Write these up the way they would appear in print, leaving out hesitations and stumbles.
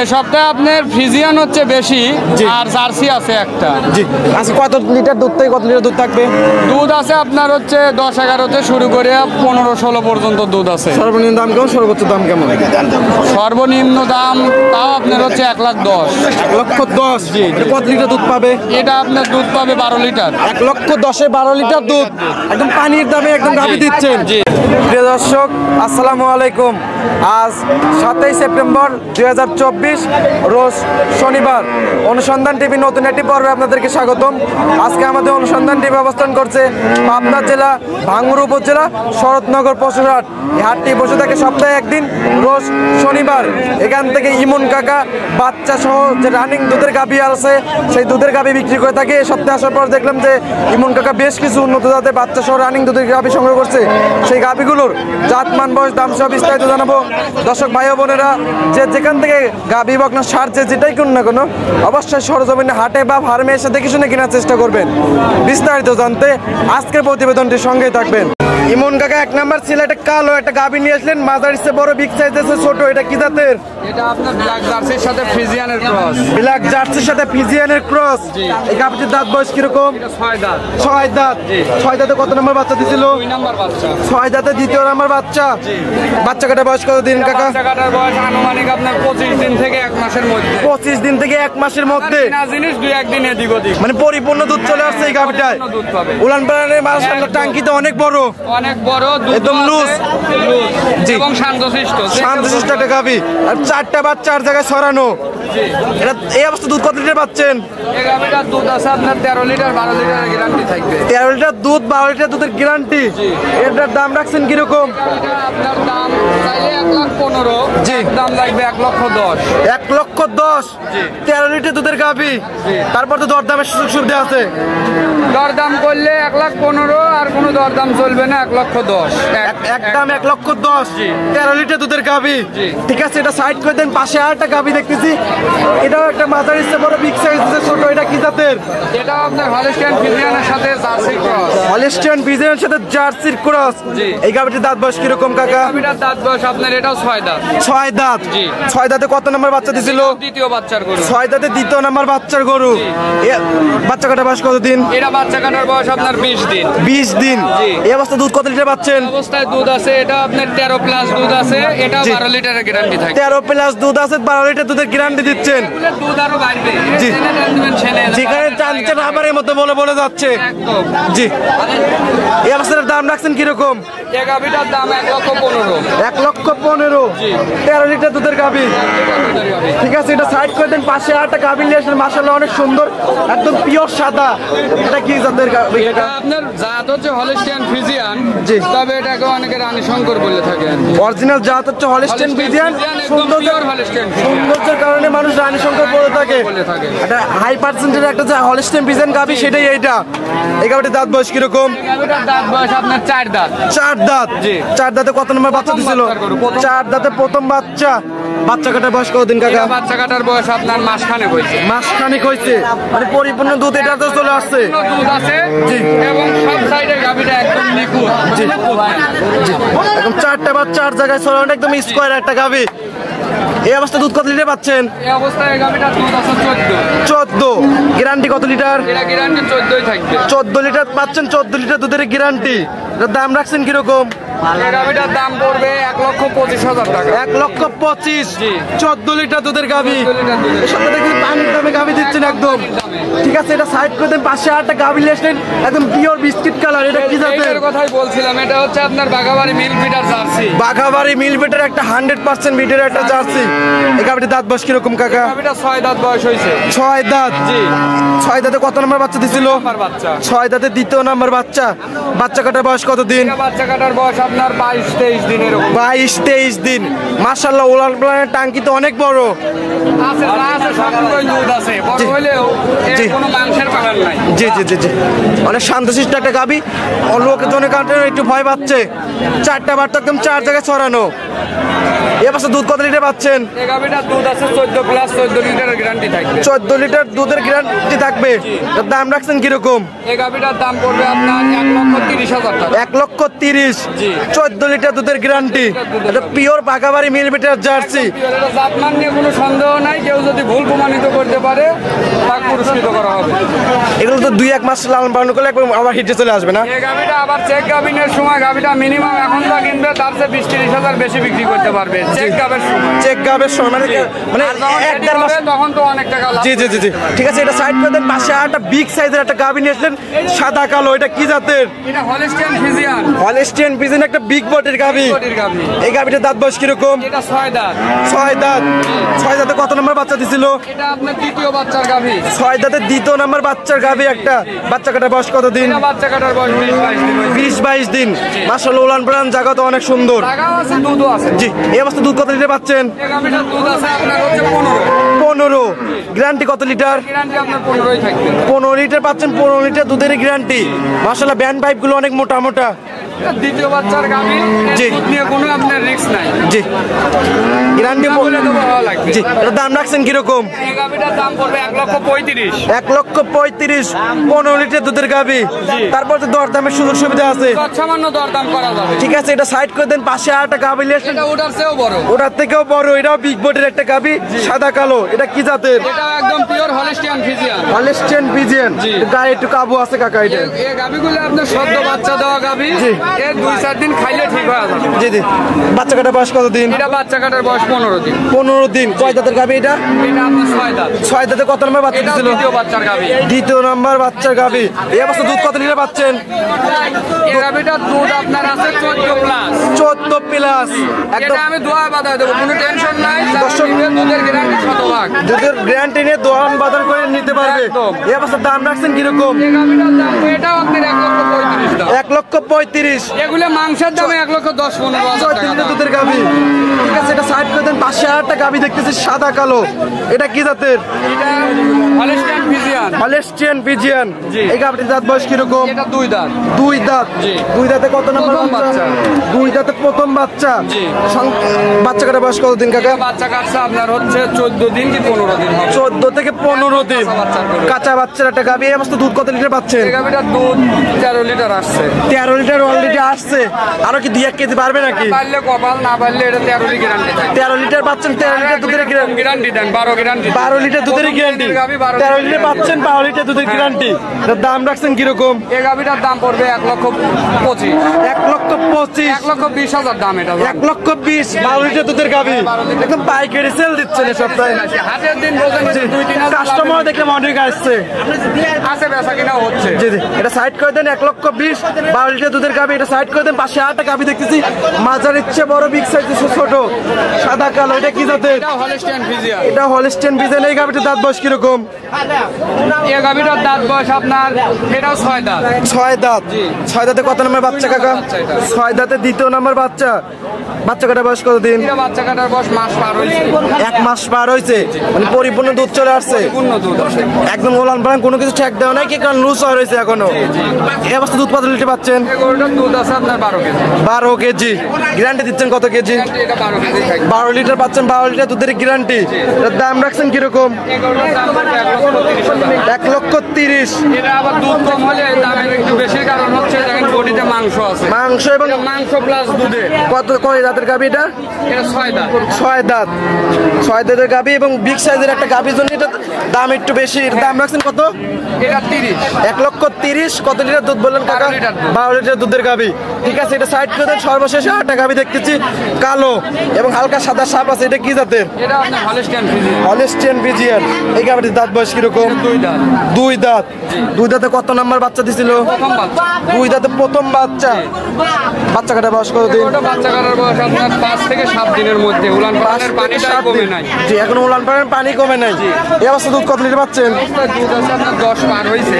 এই সপ্তাহে আপনার ফ্রিজিয়ান হচ্ছে বেশি আর জার্সি আছে একটা। জি আচ্ছা, কত লিটার দুধ থেকে কত লিটার দুধ থাকবে? দুধ আছে আপনার হচ্ছে 10-11 শুরু করে 15-16 পর্যন্ত দুধ আছে। সর্বনিম্ন দাম কেমন, সর্বোচ্চ দাম কেমন? সর্বনিম্ন দাম তাও আপনার হচ্ছে 1,10,000। 1,10,000। জি, কত লিটার দুধ পাবে? এটা আপনার দুধ পাবে 12 লিটার। 1,10,000-এ 12 লিটার দুধ, একদম পানির দামে একদম গাভী দিচ্ছেন। জি প্রিয় দর্শক, আসসালামু আলাইকুম। আজ 7 সেপ্টেম্বর 2024 রোজ শনিবার। অনুসন্ধান টিভি নতুন একটি পর্বে আপনাদেরকে স্বাগতম। আজকে আমাদের অনুসন্ধান টিভি অবস্থান করছে পাবনা জেলা ভাঙ্গুড়া উপজেলা শরৎনগর পশুরহাট। এই হাটটি বসে থাকে সপ্তাহে একদিন, রোজ শনিবার। এখান থেকে ইমন কাকা বাচ্চা সহ যে রানিং দুধের গাভী আছে সেই দুধের গাভী বিক্রি করে থাকে। এই সপ্তাহে আসার পর দেখলাম যে ইমন কাকা বেশ কিছু উন্নত জাতের বাচ্চা সহ রানিং দুধের গাভী সংগ্রহ করছে। সেই গাভীগুলোর জাত, মান, বয়স, দাম সব বিস্তারিত জানাবো। দর্শক ভাই ও বোনেরা, যে যেখান থেকে গাভী বকনা সার যেটাই কিনুন না কেন, অবশ্যই সরজমিনে হাটে বা ফার্মে এসে দেখে শুনে কেনার চেষ্টা করবেন। বিস্তারিত জানতে আজকের প্রতিবেদনটির সঙ্গেই থাকবেন। ইমন কাকা এক নাম্বার ছিল একটা কালো একটা গাভী নিয়ে আসলেন, মাঝারি চেয়ে বড়, বিগ সাইজ আছে ছোট। এটা কি জাতের? এটা আপনার ব্ল্যাক জার্সির সাথে ফ্রিজিয়ানের ক্রস। ব্ল্যাক জার্সির সাথে ফ্রিজিয়ানের ক্রস। এই গাভীটির দাঁত বয়স কিরকম? 6 দাঁত। 6 দাঁত। 6 দাঁতে কত নম্বর বাচ্চা দিছিল? 2 নাম্বার বাচ্চা। 6 দাঁতে দ্বিতীয় নাম্বার বাচ্চা। বাচ্চা কাটার বয়স কত দিন কাকা? বাচ্চা কাটার বয়স আনুমানিক আপনার 25 দিন থেকে 1 মাসের মধ্যে। 25 দিন থেকে 1 মাসের মধ্যে। না জিনিস 2-1 দিন এদিক ওদিক, মানে পরিপূর্ণ দুধ চলে আসছে এই গাভীটায়। দুধ পাবে। উলান পালানের মাশাআল্লাহ টাঙ্কি তো অনেক বড়, অনেক বড়, দুধ একদম লুজ এবং শান্তশিষ্ট। শান্তশিষ্ট একটা গাভী। আর 4টা বাচ্চা 4 জায়গায় ছড়ানো। এটা এই অবস্থা দুধ কত লিটার পাচ্ছেন? এই গাভীটার দুধ আছে আপনার 13 লিটার 12 লিটারের গ্যারান্টি থাকবে। 13 লিটার দুধ 12 লিটার দুধের গ্যারান্টি। এটার দাম রাখছেন কিরকম? আপনার দাম চাইলে 1,15,000। জি, দাম লাগবে 1,10,000। 1,10,000। 13 লিটার দুধের গাভী। তারপর তো দরদামের সুযোগ সুবিধা আছে। দরদাম করলে 1,15,000, আর কোনো দরদাম চলবে না। 1,10,000 একদম 1,10,000। 13 লিটার দুধের গাভী। ঠিক আছে, এটা সাইড করে দেন। পাশে আরেকটা গাভী দেখতেছি, এটাও একটা মাঝারি চেয়ে বড়, বিগ সাইজ ছোট। এটা কি জাতের? এটা আপনার হলিস্টিয়ান ফ্রিজিয়ানের সাথে জার্সি ক্রস। হলিস্টিয়ান ফ্রিজিয়ানের সাথে জার্সির ক্রস। এই গাভীটির দাঁত বয়স কিরকম কাকা? গাভীটার দাঁত বয়স আপনার এটাও 6 দাঁত। 6 দাঁত। 6 দাঁতে কত নম্বর বাচ্চা দিছিল? দ্বিতীয় বাচ্চার গরু। 6 দাঁতে দ্বিতীয় নাম্বার বাচ্চার গরু। বাচ্চা কাটার বয়স কতদিন? এটা বাচ্চা কাটার বয়স আপনার 20 দিন। 20 দিন। এই অবস্থা দুধ কত লিটার পাচ্ছেন? অবস্থায় দুধ আছে এটা আপনার 13 প্লাস দুধ আছে। এটা 12 লিটারের গ্যারান্টি থাকে। 13 প্লাস দুধ আছে, 12 লিটার দুধের গ্যারান্টি দিচ্ছেন। দুধ আরো বাড়বে। জি, যেখানে চাঞ্চের খাবারের মতো বলে যাচ্ছে। একদম। জি, এই অবস্থার দাম রাখছেন কিরকম? এই গাভীটার দাম 1,15,000। 1,15,000। 13 লিটার দুধের গাভী। ঠিক আছে, এটা সাইড করে দেন। পাশে আরেকটা গাভী নিয়ে আসলেন, মাশাআল্লাহ অনেক সুন্দর, একদম পিওর সাদা। এটা কি জাতের গাভী? এটা আপনার জাত হচ্ছে হলিস্টিয়ান ফ্রিজিয়ান। জি, তবে এটাকে অনেকে রানী শঙ্কর বলে থাকেন। অরিজিনাল জাত হচ্ছে হলিস্টিয়ান ফ্রিজিয়ান। সৌন্দর্যের কারণে মানুষ রানী শঙ্কর বলে থাকে। এটা হাই পার্সেন্টের একটা যে হলিস্টিয়ান ফ্রিজিয়ান গাভী, সেটাই এইটা। এই গাভীটির দাঁত বয়স কিরকম? গাভীটার দাঁত বয়স আপনার 4 দাঁত। 4 দাঁত। জি। 4 দাঁতে কত নম্বর বাচ্চা দিছিল? 4 দাঁতে প্রথম বাচ্চা। বাচ্চা কাটার বয়স কতদিন কাকা? বাচ্চা কাটার বয়স আপনার মাসখানেক হয়েছে। মাসখানেক হয়েছে, মানে পরিপূর্ণ দুধ এটা তো চলে আসছে। দুধ আছে। জি, এবং সব সাইডে গাভীটা একদম নিখুঁত। জি, একদম 4টা বাচ্চা 4 জায়গায় ছড়ানো, একদম স্কোয়ার একটা গাভী। এই অবস্থা দুধ কত লিটার পাচ্ছেন? এই অবস্থায় গাভীটার দুধ আছে 14। 14। গ্যারান্টি কত লিটার? এটা গ্যারান্টি 14ই থাকবে। 14 লিটার পাচ্ছেন, 14 লিটার দুধের গ্যারান্টি। এটার দাম রাখছেন কিরকম? এই গাভীটার দাম পড়বে 1,25,000 টাকা। 1,25,000। জি। 14 লিটার দুধের গাভী। 14 লিটার দুধের। এর সাথে দেখি পানির দামে গাভী দিচ্ছেন একদম। ঠিক আছে, এটা সাইড করে দেন। পাশে আরেকটা গাভী নিয়ে আসলেন, একদম পিওর বিস্কিট কালার। এটা কি জাতের? এর কথাই বলছিলাম, এটা হচ্ছে আপনার বাঘাবাড়ি মিল্ক বিটার জার্সি। বাঘাবাড়ি মিল বিটের একটা 100% বিটের একটা জার্সি। এই গাভীটির দাঁত বয়স কিরকম কাকা? গাভীটা 6 দাঁত বয়স হয়েছে। 6 দাঁত। জি। 6 দাঁতে কত নম্বর বাচ্চা দিছিল? আমার বাচ্চা। 6 দাঁতে দ্বিতীয় নাম্বার বাচ্চা। বাচ্চা কাটার বয়স কতদিন? বাচ্চা কাটার বয়স আপনার 22-23 দিনের। 22-23 দিন। মাশাআল্লাহ, ওলান পালানের টাঙ্কি তো অনেক বড় আছে। সবগুলোই দুধ আছে, বড় হলেও এর কোনো মাংসের কালার নাই। জি জি জি জি, অনেক শান্তশিষ্ট একটা গাভী। লোকজনের কারণে একটু ভয় পাচ্ছে। 4টা বাচ্চা একদম 4 জায়গায় ছড়ানো। এ বছর দুধ কত লিটার পাচ্ছেন? এই গাভীটার দুধ আছে 14 প্লাস, 14 লিটারের গ্যারান্টি থাকবে। 14 লিটার দুধের গ্যারান্টি থাকবে। এর দাম রাখছেন কিরকম? এই গাভীটার দাম পড়বে আপনার 1,30,000 টাকা। 1,30,000। জি। 14 লিটার দুধের গ্যারান্টি। এটা পিওর বাঘাবাড়ি মিলবিটার জার্সি। এটা জাতমান নিয়ে কোনো সন্দেহ নাই, কেউ যদি ভুল প্রমাণিত করতে পারে তাকে পুরস্কৃত করা হবে। এগুলো তো 2-1 মাস লালন পালন করলে একবার আবার হিটে চলে আসবে না? এই গাভীটা আবার চেক গাভিনের সময় গাভীটা মিনিমাম এখন যা কিনবে তার চেয়ে 20-30,000 বেশি বিক্রি করতে পারবে চেক গাভীর সময়। চেক গাবের সময় মানে আর যখন 1-1.5 ready মাস। হবে তখন তো অনেক টাকা লাভ। জি জি জি জি ঠিক আছে, এটা সাইড করে দেন। পাশে একটা বিগ সাইজের একটা গাভী নিয়েছিলেন, সাদা কালো। এটা কি জাতের? এটা হলিস্টিয়ান ফ্রিজিয়ান। হলিস্টিয়ান ফ্রিজিয়ান, একটা বিগ বডির গাভী। কোটির গাভী। এই গাভীটার দাঁত বয়স কিরকম? এটা 6 দাঁত। 6 দাঁত। 6 দাঁতে কত নম্বর বাচ্চা দিছিল? এটা আপনার তৃতীয় বাচ্চার গাভী। 6 দাঁতে দ্বিতীয় নম্বর বাচ্চার গাভী একটা। বাচ্চা কাটার বয়স কতদিন? এটা বাচ্চা কাটার বয়স 20-22 দিন হয়েছে। 20-22 দিন। মাশাআল্লাহ, উলান পালান জায়গা তো অনেক সুন্দর। টাকাও আছে, দুধও আছে। জি। এই অবস্থা দুধ কত লিটার পাচ্ছেন? এই গাভীটার দুধ আছে আপনার হচ্ছে 15। 15। গ্যারান্টি কত লিটার? গ্যারান্টি আপনার 15ই থাকবে। 15 লিটার পাচ্ছেন। 15 লিটার দুধের গ্যারান্টি। মাশাআল্লাহ, ব্যান্ড পাইপ গুলো অনেক মোটা মোটা। এটা দ্বিতীয় বাচ্চার গাভী। জি। দুধ নিয়ে কোনো আপনার রিস্ক নাই। জি। গ্যারান্টি বলে দেবো ভালো লাগবে। জি। এর দাম রাখছেন কিরকম? এই গাভীটার দাম পড়বে 1,35,000। 1,35,000। 15 লিটার দুধের গাভী। তারপর তো দরদামের সুযোগ সুবিধা আছে। সামান্য দরদাম করা যাবে। ঠিক আছে, এটা সাইড করে দেন। পাশে আর একটা গাভী নিয়ে আসেন। এটা ওটার চেয়েও বড়। ওটার থেকেও বড়। এটাও বিগ বডির একটা গাভী, সাদা কালো। এটা কি জাতের? এটা একদম pure Holstein Friesian. Holstein Friesian. জি। গায়ে একটু কাবু আছে কাকা এটা। এই গাভীগুলো আপনার সদ্য বাচ্চা দেওয়া গাভী। জি। এর 2-4 দিন খাইলে ঠিক হয়ে যাবে। জি জি। বাচ্চা কাটার বয়স কতদিন? এটা বাচ্চা কাটার বয়স 15 দিন। 15 দিন। কয় দাঁতের গাভী এটা? এটা আপনার 6 দাঁত। 6 দাঁতে কত নম্বর বাচ্চা এটা দিছিল? দ্বিতীয় বাচ্চার গাভী। দ্বিতীয় নম্বর বাচ্চার গাভী। এই অবস্থা দুধ কত লিটার পাচ্ছেন? এই গাভীটার দুধ আপনার আছে 14 প্লাস। 14 প্লাস। একদম এটা আমি দোয়া বাঁধাই দেবো, কোনো টেনশন নাই। দর্শক, দুধের গ্যারান্টি 100%। দুধের গ্যারান্টি নিয়ে দোয়ান বাজার করে নিতে পারবে। একদম। এই অবস্থার দাম রাখছেন কিরকম? এই গাভীটার দাম এটাও আপনার 1,35,000 টাকা। 1,35,000। এগুলো মাংসের দামে 1,10,000-15,000 টাকা। 3 লিটার দুধের গাভী। ঠিক আছে, এটা সাইড করে দেন। পাশে আর একটা গাভী দেখতেছি, সাদা কালো। এটা কি জাতের? এটা হলিস্টিয়ান ফ্রিজিয়ান। Holstein Friesian. জি। এই গাভীটির দাঁত বয়স কিরকম? এটা 2 দাঁত। 2 দাঁত। জি। 2 দাঁতে কত নম্বর প্রথম বাচ্চা? বাচ্চা। 2 দাঁতে প্রথম বাচ্চা। জি। বাচ্চা কাটার বয়স কতদিন কাকা? এটা বাচ্চা কাটছে আপনার হচ্ছে 14 দিন কি 15 দিন হবে। 14 থেকে 15 দিন। কাঁচা বাচ্চা করে। কাঁচা বাচ্চার একটা গাভী। এই অবস্থা দুধ কত লিটার পাচ্ছেন? এই গাভীটার দুধ 13 লিটার আসছে। 13 লিটার অলরেডি আসছে। আরো কি 2-1 কেজি পারবে নাকি? পারলে কপাল, না পারলে এটা 13 গ্যারান্টি থাকে। 13 লিটার পাচ্ছেন। 13 লিটার দুধের গ্যারান্টি। গ্যারান্টি দেন 12 গ্যারান্টি। 12 লিটার দুধের গ্যারান্টি। 13 লিটার পাচ্ছেন, 12 লিটার দুধের গ্যারান্টি। এর দাম রাখছেন কিরকম? এই গাভীটার দাম পড়বে 1,25,000। 1,25,000। 1,20,000 দাম এটা। 1,20,000। 12 লিটার দুধের গাভী। একদম পাইকারি সেল দিচ্ছেন এই সপ্তাহে। হাটের দিন বোঝেন 2-3 হাজার কাস্টমার দেখলাম অনেক আসছে। আছে, বেচা কিনা হচ্ছে। জি জি। এটা সাইড করে দেন। 1,20,000। 12 লিটার দুধের গাভী। এটা সাইড করে দেন। পাশে আরেকটা গাভী দেখতেছি, মাঝার ইচ্ছে বড়, বিগ সাইজ, ছোট, সাদা কালো। এটা কি জাতের? এটা হলিস্টিয়ান ফ্রিজিয়ান। এটা হলিস্টিয়ান ফ্রিজিয়ান। এই গাভীটার দাঁত বয়স কিরকম? এই গাভীটার দাঁত বয়স আপনার এটাও 6 দাঁত। 6 দাঁত। 6 দাঁতে কত নম্বর বাচ্চা কাকা? বাচ্চা এটা। 6 দাঁতে দ্বিতীয় নম্বর বাচ্চা। বাচ্চা কাটার বয়স কতদিন? এটা বাচ্চা কাটার বয়স মাস পার হয়েছে। 1 মাস পার হয়েছে। মানে পরিপূর্ণ দুধ চলে আসছে। পূর্ণ দুধ আছে। একদম ওলান পালান কোনো কিছু ঠেক দেওয়া নাই কি? কারণ লুজ হয়েছে এখনো। এই অবস্থা দুধ কত লিটার পাচ্ছেন? এই গরুটার দুধ আছে আপনার 12 কেজি। 12 কেজি। গ্যারান্টি দিচ্ছেন কত কেজি? এটা 12 কেজি থাকবে। 12 লিটার পাচ্ছেন। 12 লিটার দুধের গ্যারান্টি। এর দাম রাখছেন কিরকম? এই গরুটার দাম পড়বে 1,30,000। 1,30,000। এটা আবার দুধ কম হলে দামের একটু বেশি, কারণ হচ্ছে দেখেন বডিতে মাংস আছে। মাংস এবং এটা মাংস প্লাস দুধে। কয় দাঁতের গাভী এটা? এটা 6 দাঁত। 6 দাঁত। 6 দাঁতের গাভী এবং বিগ সাইজের একটা গাভীর জন্য এটা দাম একটু বেশি। এর দাম রাখছেন কত? এটা 30। 1,30,000। কত লিটার দুধ বললেন কাকা? 12 লিটার দুধ। 12 লিটার দুধের গাভী। ঠিক আছে, এটা সাইড করে দেন। সর্বশেষে একটা গাভী দেখতেছি, কালো এবং হালকা সাদা সাপ আছে। এটা কি জাতের? এটা আপনার হলিস্টিয়ান ফ্রিজিয়ান। Holstein Friesian. এই গাভীটির দাঁত বয়স কিরকম? 2 দাঁত। 2 দাঁত। 2 দাঁতে কত নাম্বার বাচ্চা দিছিল? প্রথম বাচ্চা। 2 দাঁতে প্রথম বাচ্চা। বাচ্চা কাটার বয়স কতদিন? ওটা বাচ্চা কাটার বয়স আপনার 5 থেকে 7 দিনের মধ্যে। উলান পালানের পানিটা কমে নাই। জি, এখন উলান পালানের পানি কমে নাই। এই অবস্থা দুধ কত লিটার পাচ্ছেন? দুধ আছে আপনার 10 পার হয়েছে,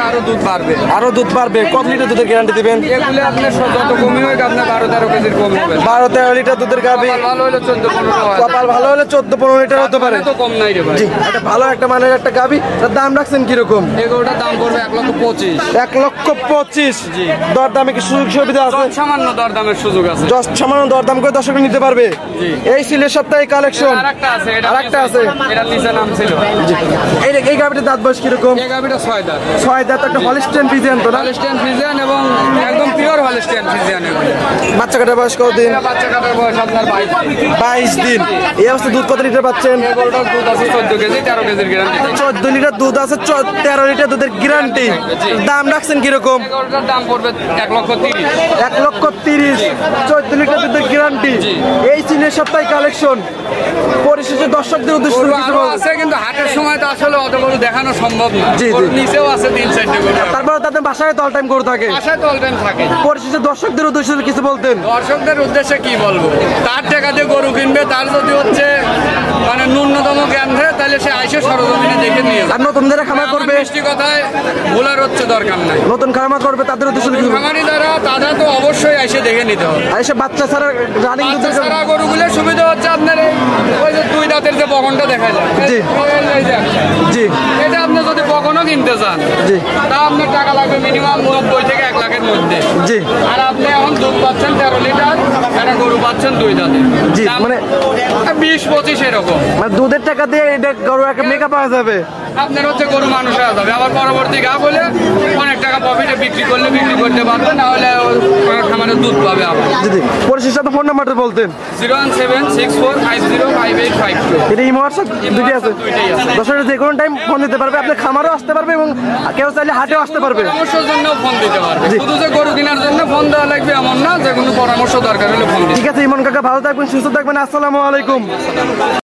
আরো দুধ বাড়বে। আরো দুধ বাড়বে। কত লিটার দুধের গ্যারান্টি দিবেন? এগুলো আপনার যত কমই হোক আপনার 12-13 কেজির কম হবে। 12-13 লিটার দুধের গাভী। ভালো হলে 14-15 হয়। কপাল ভালো হলে 14-15 লিটার হতে পারে। তো কম নাই রে ভাই। জি, একটা ভালো একটা মানের একটা গাভী। তার দাম রাখছেন কিরকম? এগুলোটার দাম পড়বে 1,25,000। 1,25,000। জি। দরদামে কি সুযোগ সুবিধা আছে? সামান্য দরদামের সুযোগ আছে। সামান্য দরদাম করে দর্শক নিতে পারবে। জি। এই ছিল সপ্তাহে কালেকশন। আরেকটা আছে, আরেকটা আছে। এটা নিচে নাম ছিল। এই গাভীটার দাঁত বয়স কিরকম? এই গাভীটা 6 দাঁত। 6 দাঁত। একটা হলিস্টিয়ান ফ্রিজিয়ান তো না? হলিস্টিয়ান ফ্রিজিয়ান এবং একদম পিওর হলিস্টিয়ান ফ্রিজিয়ান। বাচ্চা কাটার বয়স কতদিন? এটা বাচ্চা কাটার বয়স আপনার 22 দিন। এই অবস্থা দুধ কত লিটার পাচ্ছেন? এগুলোটার দুধ আছে 14 কেজি, 13 কেজির গ্যারান্টি। 14 লিটার দুধ আছে, 13 লিটার দুধের গ্যারান্টি। দাম রাখছেন কিরকম? এগুলোটার দাম পড়বে 1,30,000। 1,30,000। 14 লিটার দুধের গ্যারান্টি। এই ছিল সপ্তাহে কালেকশন। পরিশেষে দর্শকদের উদ্দেশ্যে গরু কিছু আরো বলবেন? আছে কিন্তু হাটের সময় তো আসলে অত গরু দেখানো সম্ভব না। জি, জি। গরুর নিচেও আছে 3-4টা গরু। তারপরে তাদের বাসায় তো অল টাইম গরু থাকে। আশায় তো অল টাইম থাকে। পরিশেষে দর্শকদের উদ্দেশ্যে কিছু বলতেন? দর্শকদের উদ্দেশ্যে কি বলবো, তার টাকা দিয়ে গরু কিনবে, তার যদি হচ্ছে মানে ন্যূনতম জ্ঞান থাকে তাহলে সে আইসে সরজমিনে দেখে নিয়ে যাবে। আর নতুন যারা খামার করবে, মিষ্টি কথায় ভুলার হচ্ছে দরকার নাই। নতুন খামার করবে তাদের উদ্দেশ্যে কিছু বলবেন? খামারি দ্বারা তারা তো অবশ্যই আইসে দেখে নিতে হবে। আর এসব বাচ্চা ছাড়া রানিং বাচ্চা দুধের ছাড়া গরুগুলোর সুবিধা হচ্ছে আপনার ওই যে 2 দাঁতের যে বকনটা দেখা যায়। জি। এই যে একটা। জি, এটা আপনি যদি বকনও কিনতে চান জি, তা আপনার টাকা লাগবে মিনিমাম 90 থেকে 1 লাখের মধ্যে। জি, আর আপনি এখন দুধ পাচ্ছেন 13 লিটার, একটা গরু পাচ্ছেন 2 দাঁতের। জি। দাম মানে 20-25 এরকম। মানে দুধের টাকা দিয়ে এটা গরু একটা মেকআপ পাওয়া যাবে। আপনার হচ্ছে গরু মানুষ হয়ে যাবে, আবার পরবর্তী গা বলে অনেক টাকা প্রফিটে বিক্রি করলে বিক্রি করতে পারবে, না হলে খামারে দুধ পাবে আবার। জি, জি। পরিশেষে তো ফোন নাম্বারটা বলতেন? 017645052। এটা ইমো হোয়াটসঅ্যাপ দুইটাই আছে। দুইটাই আছে। দর্শক যে কোনো টাইম ফোন দিতে পারবে, আপনার খামারও আসতে পারবে এবং কেউ চাইলে হাটেও আসতে পারবে। পরামর্শের জন্য ফোন দিতে পারবে। জি। শুধু যে গরু কেনার জন্য ফোন দেওয়া লাগবে এমন না, যে কোনো পরামর্শ দরকার হলে ফোন দিতে। ঠিক আছে ইমন কাকা, ভালো থাকবেন, সুস্থ থাকবেন। আসসালামু আলাইকুম।